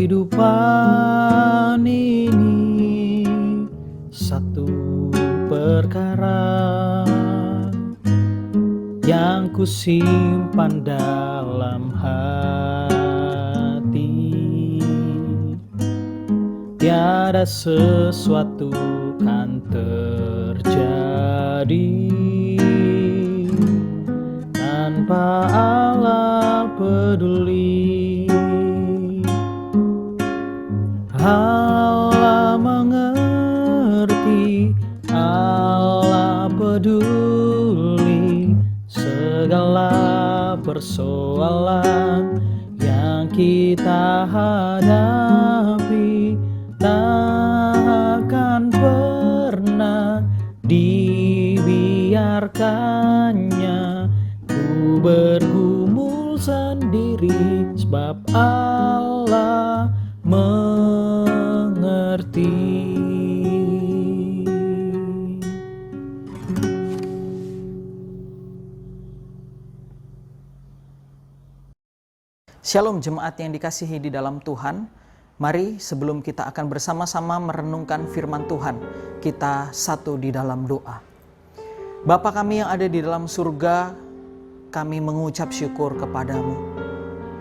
Kehidupan ini satu perkara yang kusimpan dalam hati. Tiada sesuatu kan terjadi tanpa Allah peduli. Allah mengerti, Allah peduli segala persoalan yang kita hadapi. Takkan pernah dibiarkannya ku bergumul sendiri, sebab Allah mengerti. Shalom jemaat yang dikasihi di dalam Tuhan. Mari sebelum kita akan bersama-sama merenungkan firman Tuhan, kita satu di dalam doa. Bapa kami yang ada di dalam surga, kami mengucap syukur kepadamu.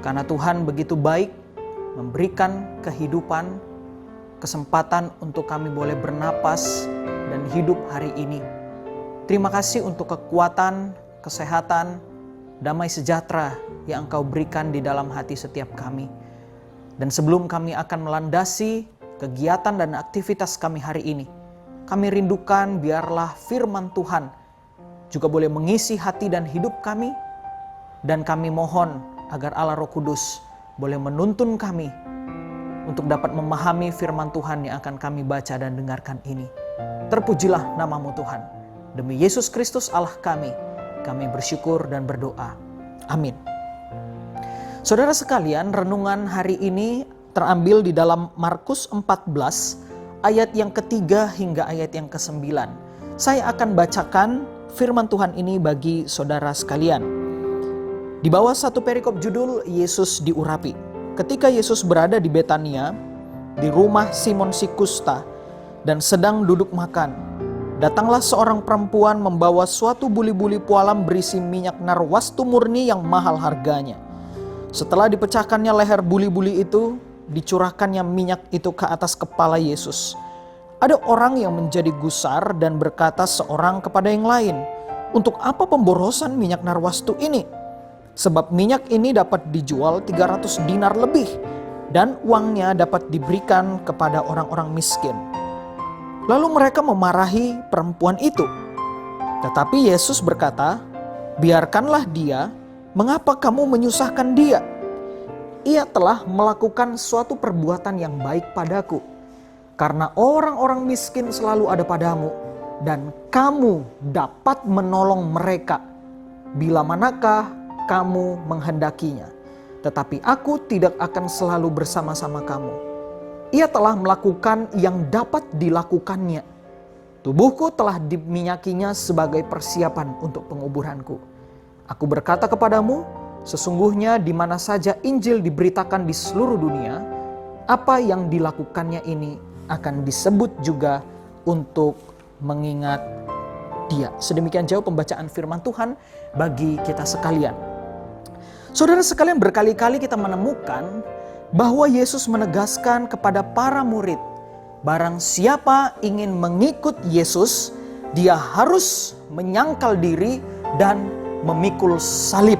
Karena Tuhan begitu baik memberikan kehidupan, kesempatan untuk kami boleh bernapas dan hidup hari ini. Terima kasih untuk kekuatan, kesehatan, damai sejahtera yang Engkau berikan di dalam hati setiap kami. Dan sebelum kami akan melandasi kegiatan dan aktivitas kami hari ini, kami rindukan biarlah firman Tuhan juga boleh mengisi hati dan hidup kami. Dan kami mohon agar Allah Roh Kudus boleh menuntun kami untuk dapat memahami firman Tuhan yang akan kami baca dan dengarkan ini. Terpujilah namamu Tuhan. Demi Yesus Kristus Allah kami bersyukur dan berdoa. Amin. Saudara sekalian, renungan hari ini terambil di dalam Markus 14 ayat yang ketiga hingga ayat yang ke-9. Saya akan bacakan firman Tuhan ini bagi saudara sekalian. Di bawah satu perikop judul Yesus diurapi. Ketika Yesus berada di Betania, di rumah Simon si Kusta, dan sedang duduk makan, datanglah seorang perempuan membawa suatu buli-buli pualam berisi minyak narwastu murni yang mahal harganya. Setelah dipecahkannya leher buli-buli itu, dicurahkannya minyak itu ke atas kepala Yesus. Ada orang yang menjadi gusar dan berkata seorang kepada yang lain, "Untuk apa pemborosan minyak narwastu ini? Sebab minyak ini dapat dijual 300 dinar lebih, dan uangnya dapat diberikan kepada orang-orang miskin." Lalu mereka memarahi perempuan itu. Tetapi Yesus berkata, "Biarkanlah dia. Mengapa kamu menyusahkan dia? Ia telah melakukan suatu perbuatan yang baik padaku. Karena orang-orang miskin selalu ada padamu, dan kamu dapat menolong mereka bila manakah kamu menghendakinya. Tetapi aku tidak akan selalu bersama-sama kamu. Ia telah melakukan yang dapat dilakukannya. Tubuhku telah diminyakinya sebagai persiapan untuk penguburanku. Aku berkata kepadamu, sesungguhnya di mana saja Injil diberitakan di seluruh dunia, apa yang dilakukannya ini akan disebut juga untuk mengingat dia." Sedemikian jauh pembacaan firman Tuhan bagi kita sekalian. Saudara sekalian, berkali-kali kita menemukan bahwa Yesus menegaskan kepada para murid, barang siapa ingin mengikut Yesus, dia harus menyangkal diri dan memikul salib.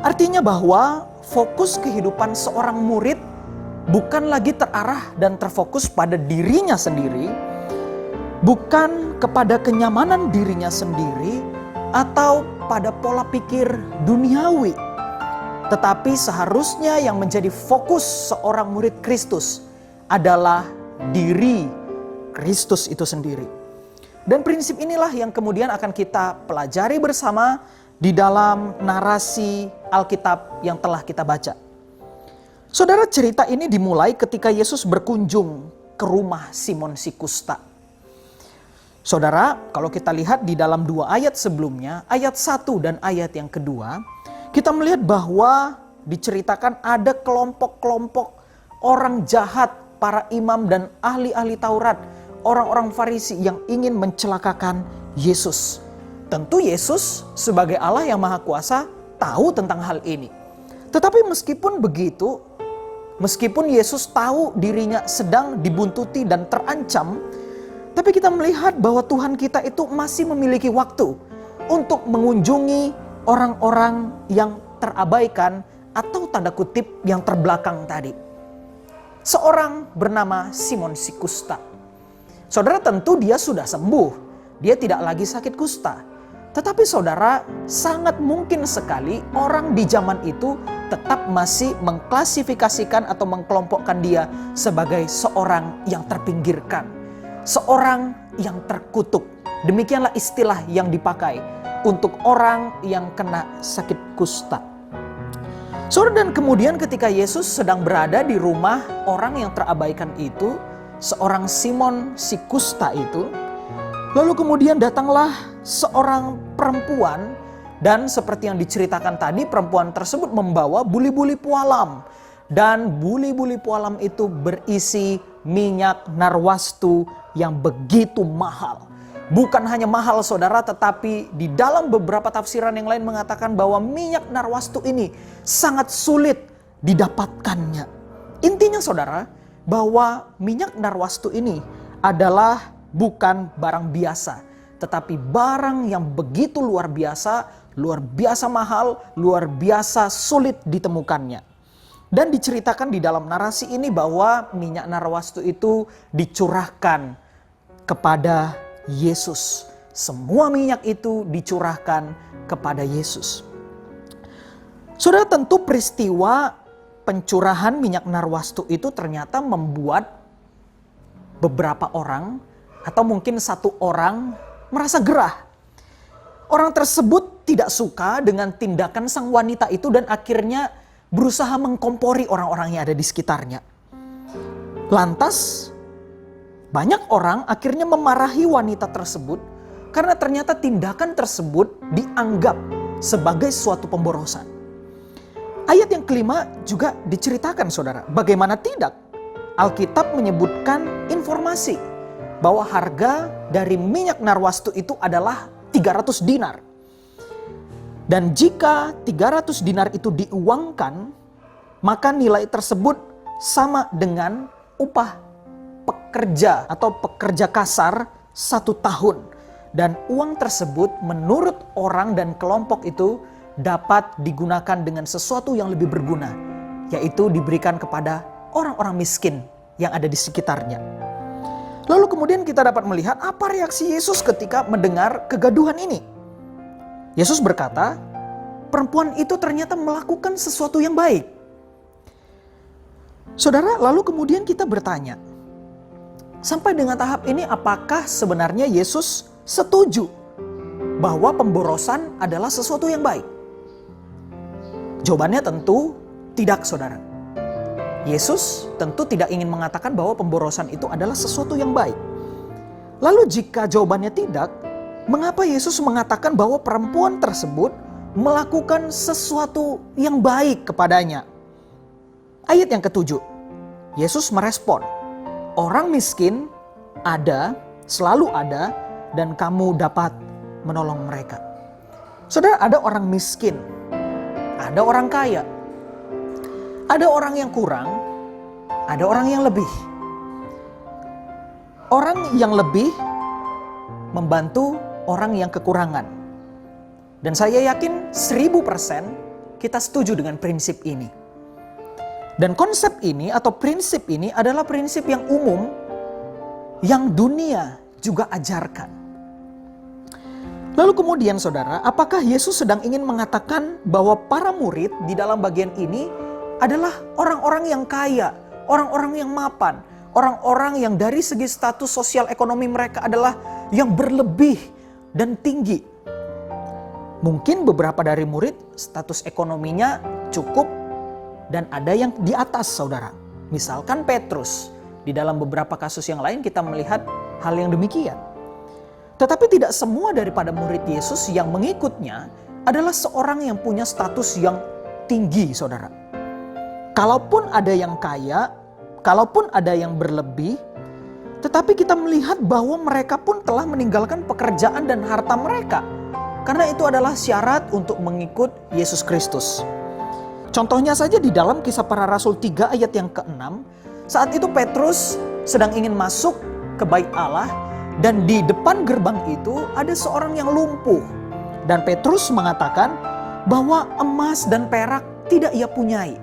Artinya bahwa fokus kehidupan seorang murid bukan lagi terarah dan terfokus pada dirinya sendiri, bukan kepada kenyamanan dirinya sendiri atau pada pola pikir duniawi. Tetapi seharusnya yang menjadi fokus seorang murid Kristus adalah diri Kristus itu sendiri. Dan prinsip inilah yang kemudian akan kita pelajari bersama di dalam narasi Alkitab yang telah kita baca. Saudara, cerita ini dimulai ketika Yesus berkunjung ke rumah Simon si Kusta. Saudara, kalau kita lihat di dalam dua ayat sebelumnya, ayat 1 dan ayat yang kedua, kita melihat bahwa diceritakan ada kelompok-kelompok orang jahat, para imam dan ahli-ahli Taurat, orang-orang Farisi yang ingin mencelakakan Yesus. Tentu Yesus sebagai Allah yang Maha Kuasa tahu tentang hal ini. Tetapi meskipun begitu, meskipun Yesus tahu dirinya sedang dibuntuti dan terancam, tapi kita melihat bahwa Tuhan kita itu masih memiliki waktu untuk mengunjungi orang-orang yang terabaikan atau tanda kutip yang terbelakang tadi. Seorang bernama Simon si kusta. Saudara, tentu dia sudah sembuh. Dia tidak lagi sakit kusta. Tetapi saudara, sangat mungkin sekali orang di zaman itu tetap masih mengklasifikasikan atau mengkelompokkan dia sebagai seorang yang terpinggirkan. Seorang yang terkutuk. Demikianlah istilah yang dipakai untuk orang yang kena sakit kusta. Saudara, dan kemudian ketika Yesus sedang berada di rumah orang yang terabaikan itu, seorang Simon si kusta itu, lalu kemudian datanglah seorang perempuan, dan seperti yang diceritakan tadi, perempuan tersebut membawa buli-buli pualam, dan buli-buli pualam itu berisi minyak narwastu yang begitu mahal. Bukan hanya mahal saudara, tetapi di dalam beberapa tafsiran yang lain mengatakan bahwa minyak narwastu ini sangat sulit didapatkannya. Intinya saudara, bahwa minyak narwastu ini adalah bukan barang biasa, tetapi barang yang begitu luar biasa mahal, luar biasa sulit ditemukannya. Dan diceritakan di dalam narasi ini bahwa minyak narwastu itu dicurahkan kepada Yesus. Semua minyak itu dicurahkan kepada Yesus. Saudara, tentu peristiwa pencurahan minyak narwastu itu ternyata membuat beberapa orang atau mungkin satu orang merasa gerah. Orang tersebut tidak suka dengan tindakan sang wanita itu dan akhirnya berusaha mengkompori orang-orang yang ada di sekitarnya. Lantas banyak orang akhirnya memarahi wanita tersebut karena ternyata tindakan tersebut dianggap sebagai suatu pemborosan. Ayat yang kelima juga diceritakan saudara, bagaimana tidak Alkitab menyebutkan informasi bahwa harga dari minyak narwastu itu adalah 300 dinar. Dan jika 300 dinar itu diuangkan, maka nilai tersebut sama dengan upah pekerja atau pekerja kasar 1 tahun. Dan uang tersebut menurut orang dan kelompok itu dapat digunakan dengan sesuatu yang lebih berguna, yaitu diberikan kepada orang-orang miskin yang ada di sekitarnya. Lalu kemudian kita dapat melihat apa reaksi Yesus ketika mendengar kegaduhan ini. Yesus berkata, perempuan itu ternyata melakukan sesuatu yang baik. Saudara, lalu kemudian kita bertanya, sampai dengan tahap ini apakah sebenarnya Yesus setuju bahwa pemborosan adalah sesuatu yang baik? Jawabannya tentu tidak saudara. Yesus tentu tidak ingin mengatakan bahwa pemborosan itu adalah sesuatu yang baik. Lalu jika jawabannya tidak, mengapa Yesus mengatakan bahwa perempuan tersebut melakukan sesuatu yang baik kepadanya? Ayat yang ke-7, Yesus merespon, orang miskin ada, selalu ada, dan kamu dapat menolong mereka. Saudara, ada orang miskin, ada orang kaya, ada orang yang kurang, ada orang yang lebih. Orang yang lebih membantu orang yang kekurangan. Dan saya yakin 1000% kita setuju dengan prinsip ini. Dan konsep ini atau prinsip ini adalah prinsip yang umum yang dunia juga ajarkan. Lalu kemudian saudara, apakah Yesus sedang ingin mengatakan bahwa para murid di dalam bagian ini adalah orang-orang yang kaya, orang-orang yang mapan, orang-orang yang dari segi status sosial ekonomi mereka adalah yang berlebih dan tinggi? Mungkin beberapa dari murid status ekonominya cukup dan ada yang di atas saudara. Misalkan Petrus. Di dalam beberapa kasus yang lain kita melihat hal yang demikian. Tetapi tidak semua daripada murid Yesus yang mengikutnya adalah seorang yang punya status yang tinggi saudara. Kalaupun ada yang kaya, kalaupun ada yang berlebih, tetapi kita melihat bahwa mereka pun telah meninggalkan pekerjaan dan harta mereka. Karena itu adalah syarat untuk mengikut Yesus Kristus. Contohnya saja di dalam Kisah Para Rasul 3 ayat yang ke-6. Saat itu Petrus sedang ingin masuk ke bait Allah. Dan di depan gerbang itu ada seorang yang lumpuh. Dan Petrus mengatakan bahwa emas dan perak tidak ia punyai.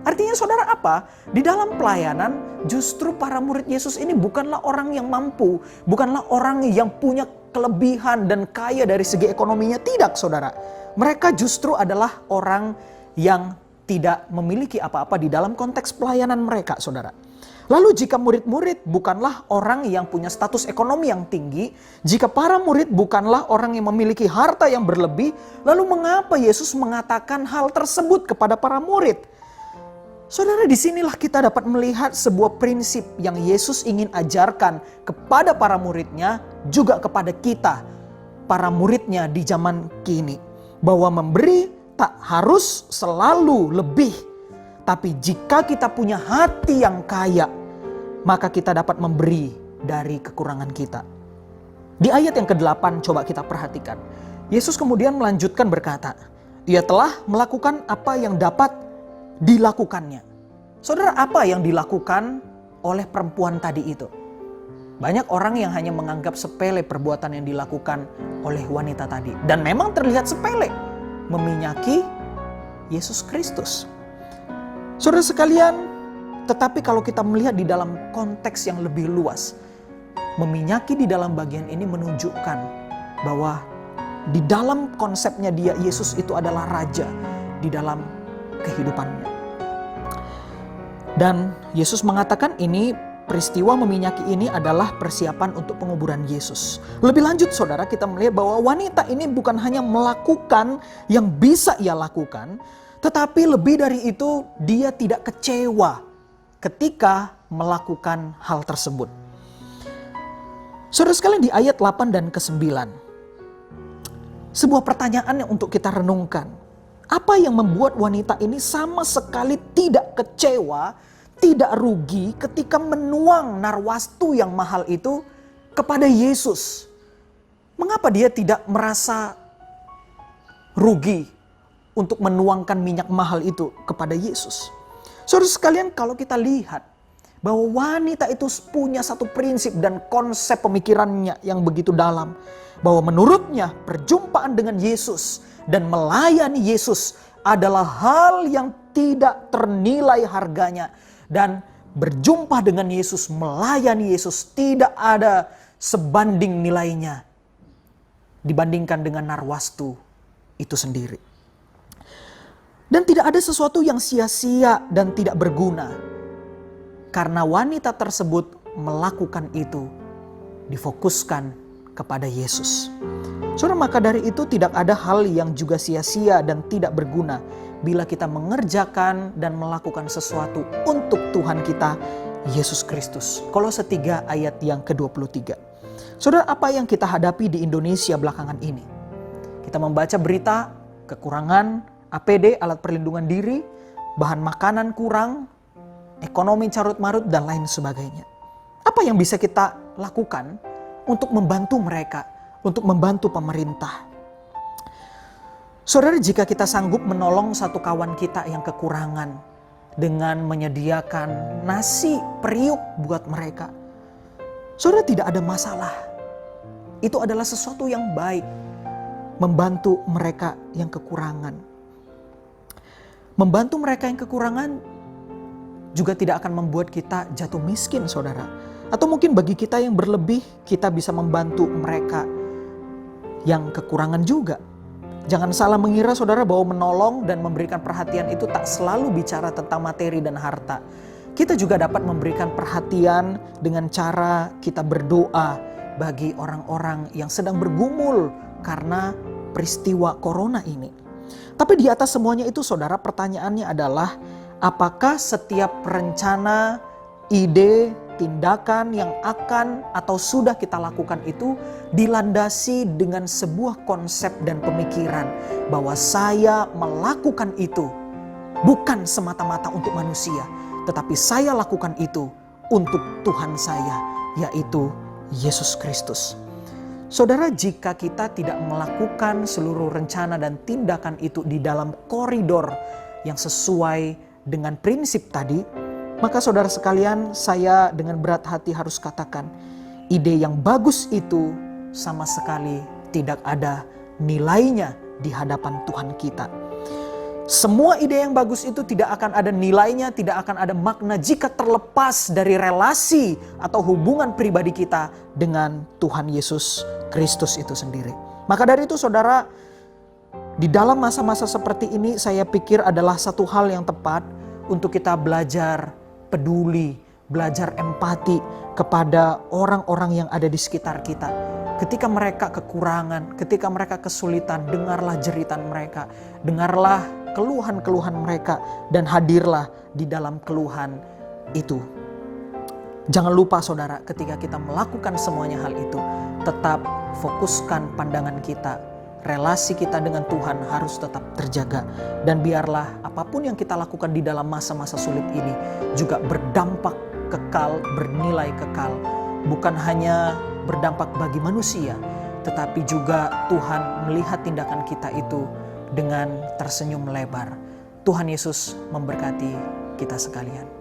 Artinya saudara apa? Di dalam pelayanan justru para murid Yesus ini bukanlah orang yang mampu. Bukanlah orang yang punya kelebihan dan kaya dari segi ekonominya. Tidak saudara. Mereka justru adalah orang yang tidak memiliki apa-apa di dalam konteks pelayanan mereka saudara. Lalu jika murid-murid bukanlah orang yang punya status ekonomi yang tinggi, jika para murid bukanlah orang yang memiliki harta yang berlebih, lalu mengapa Yesus mengatakan hal tersebut kepada para murid? Saudara, disinilah kita dapat melihat sebuah prinsip yang Yesus ingin ajarkan kepada para muridnya, juga kepada kita, para muridnya di zaman kini. Bahwa memberi tak harus selalu lebih. Tapi jika kita punya hati yang kaya, maka kita dapat memberi dari kekurangan kita. Di ayat yang ke-8 coba kita perhatikan. Yesus kemudian melanjutkan berkata, ia telah melakukan apa yang dapat dilakukannya. Saudara, apa yang dilakukan oleh perempuan tadi itu? Banyak orang yang hanya menganggap sepele perbuatan yang dilakukan oleh wanita tadi. Dan memang terlihat sepele, meminyaki Yesus Kristus. Saudara sekalian, tetapi kalau kita melihat di dalam konteks yang lebih luas, meminyaki di dalam bagian ini menunjukkan bahwa di dalam konsepnya dia, Yesus itu adalah raja di dalam kehidupannya. Dan Yesus mengatakan ini, peristiwa meminyaki ini adalah persiapan untuk penguburan Yesus. Lebih lanjut saudara, kita melihat bahwa wanita ini bukan hanya melakukan yang bisa ia lakukan, tetapi lebih dari itu dia tidak kecewa ketika melakukan hal tersebut. Saudara sekalian, di ayat 8 dan ke-9. Sebuah pertanyaan yang untuk kita renungkan. Apa yang membuat wanita ini sama sekali tidak kecewa, tidak rugi ketika menuang narwastu yang mahal itu kepada Yesus? Mengapa dia tidak merasa rugi untuk menuangkan minyak mahal itu kepada Yesus? Saudara sekalian, kalau kita lihat bahwa wanita itu punya satu prinsip dan konsep pemikirannya yang begitu dalam. Bahwa menurutnya perjumpaan dengan Yesus dan melayani Yesus adalah hal yang tidak ternilai harganya. Dan berjumpa dengan Yesus, melayani Yesus tidak ada sebanding nilainya dibandingkan dengan narwastu itu sendiri. Dan tidak ada sesuatu yang sia-sia dan tidak berguna. Karena wanita tersebut melakukan itu, difokuskan kepada Yesus. Saudara, maka dari itu tidak ada hal yang juga sia-sia dan tidak berguna bila kita mengerjakan dan melakukan sesuatu untuk Tuhan kita, Yesus Kristus. Kolose 3 ayat yang ke-23. Saudara, apa yang kita hadapi di Indonesia belakangan ini? Kita membaca berita kekurangan APD, alat perlindungan diri, bahan makanan kurang, ekonomi carut-marut, dan lain sebagainya. Apa yang bisa kita lakukan untuk membantu mereka, untuk membantu pemerintah? Saudara, jika kita sanggup menolong satu kawan kita yang kekurangan dengan menyediakan nasi periuk buat mereka, saudara, tidak ada masalah. Itu adalah sesuatu yang baik, membantu mereka yang kekurangan. Membantu mereka yang kekurangan juga tidak akan membuat kita jatuh miskin, saudara. Atau mungkin bagi kita yang berlebih, kita bisa membantu mereka yang kekurangan juga. Jangan salah mengira, saudara, bahwa menolong dan memberikan perhatian itu tak selalu bicara tentang materi dan harta. Kita juga dapat memberikan perhatian dengan cara kita berdoa bagi orang-orang yang sedang bergumul karena peristiwa corona ini. Tapi di atas semuanya itu, saudara, pertanyaannya adalah apakah setiap rencana, ide, tindakan yang akan atau sudah kita lakukan itu dilandasi dengan sebuah konsep dan pemikiran bahwa saya melakukan itu bukan semata-mata untuk manusia, tetapi saya lakukan itu untuk Tuhan saya, yaitu Yesus Kristus. Saudara, jika kita tidak melakukan seluruh rencana dan tindakan itu di dalam koridor yang sesuai dengan prinsip tadi, maka saudara sekalian, saya dengan berat hati harus katakan, ide yang bagus itu sama sekali tidak ada nilainya di hadapan Tuhan kita. Semua ide yang bagus itu tidak akan ada nilainya, tidak akan ada makna jika terlepas dari relasi atau hubungan pribadi kita dengan Tuhan Yesus Kristus itu sendiri. Maka dari itu saudara, di dalam masa-masa seperti ini saya pikir adalah satu hal yang tepat untuk kita belajar peduli, belajar empati kepada orang-orang yang ada di sekitar kita. Ketika mereka kekurangan, ketika mereka kesulitan, dengarlah jeritan mereka, dengarlah keluhan-keluhan mereka, dan hadirlah di dalam keluhan itu. Jangan lupa saudara, ketika kita melakukan semuanya hal itu, tetap fokuskan pandangan kita, relasi kita dengan Tuhan harus tetap terjaga. Dan biarlah apapun yang kita lakukan di dalam masa-masa sulit ini juga berdampak kekal, bernilai kekal. Bukan hanya berdampak bagi manusia, tetapi juga Tuhan melihat tindakan kita itu dengan tersenyum lebar. Tuhan Yesus memberkati kita sekalian.